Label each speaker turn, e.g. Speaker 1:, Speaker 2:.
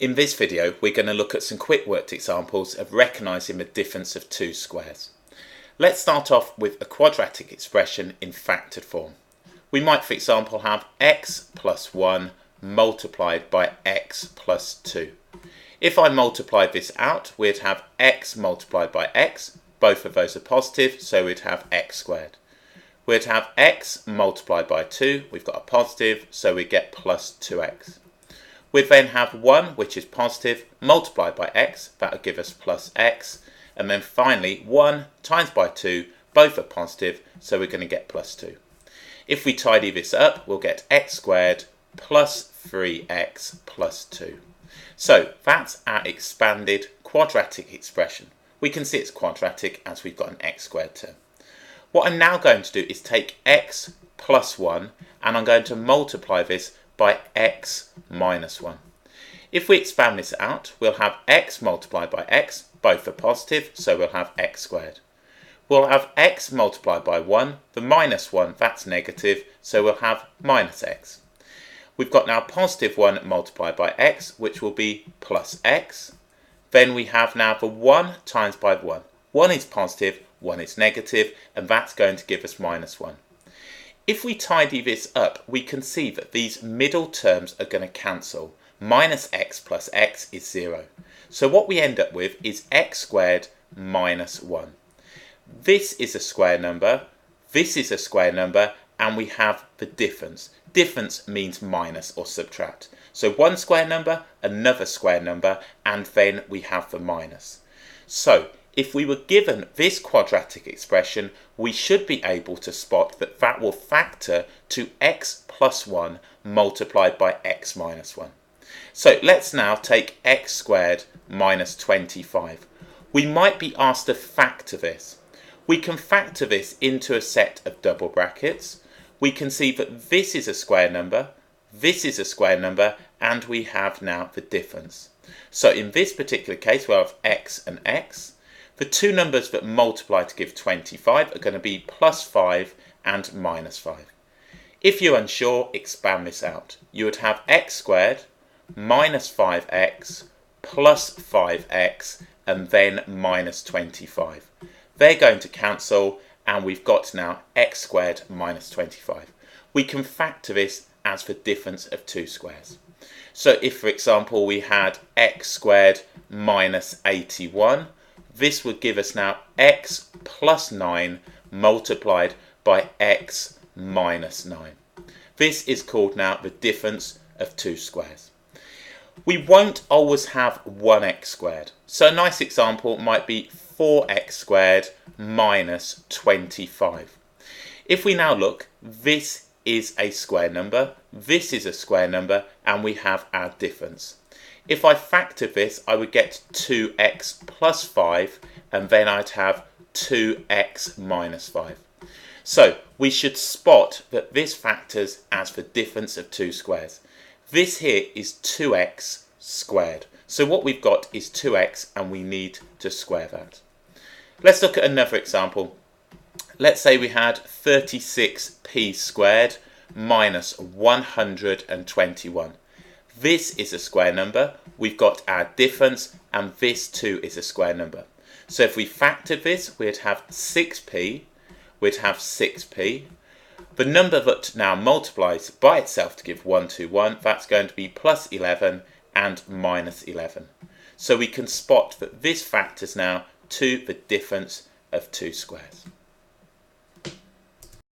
Speaker 1: In this video, we're going to look at some quick worked examples of recognising the difference of two squares. Let's start off with a quadratic expression in factored form. We might, for example, have x plus 1 multiplied by x plus 2. If I multiply this out, we'd have x multiplied by x. Both of those are positive, so we'd have x squared. We'd have x multiplied by 2. We've got a positive, so we get plus 2x. We'd then have 1, which is positive, multiplied by x. That would give us plus x. And then finally, 1 times by 2, both are positive, so we're going to get plus 2. If we tidy this up, we'll get x squared plus 3x plus 2. So that's our expanded quadratic expression. We can see it's quadratic as we've got an x squared term. What I'm now going to do is take x plus 1 and I'm going to multiply this by x minus 1. If we expand this out, we'll have x multiplied by x, both are positive, so we'll have x squared. We'll have x multiplied by 1, the minus 1, that's negative, so we'll have minus x. We've got now positive 1 multiplied by x, which will be plus x. Then we have now the 1 times by 1. 1 is positive, 1 is negative, and that's going to give us minus 1. If we tidy this up, we can see that these middle terms are going to cancel. Minus x plus x is 0. So what we end up with is x squared minus 1. This is a square number, this is a square number, and we have the difference. Difference means minus or subtract. So one square number, another square number, and then we have the minus. So if we were given this quadratic expression, we should be able to spot that that will factor to x plus 1 multiplied by x minus 1. So let's now take x squared minus 25. We might be asked to factor this. We can factor this into a set of double brackets. We can see that this is a square number, this is a square number, and we have now the difference. So in this particular case, we'll have x and x. The two numbers that multiply to give 25 are going to be plus 5 and minus 5. If you're unsure, expand this out. You would have x squared minus 5x plus 5x and then minus 25. They're going to cancel and we've got now x squared minus 25. We can factor this as the difference of two squares. So if, for example, we had x squared minus 81, this would give us now x plus 9 multiplied by x minus 9. This is called now the difference of two squares. We won't always have 1x squared. So a nice example might be 4x squared minus 25. If we now look, this is a square number, this is a square number, and we have our difference. If I factor this, I would get 2x plus 5, and then I'd have 2x minus 5. So we should spot that this factors as the difference of two squares. This here is 2x squared. So what we've got is 2x, and we need to square that. Let's look at another example. Let's say we had 36p squared minus 121. This is a square number, we've got our difference, and this too is a square number. So if we factored this, we'd have 6p, we'd have 6p. The number that now multiplies by itself to give 121, that's going to be plus 11 and minus 11. So we can spot that this factors now to the difference of two squares.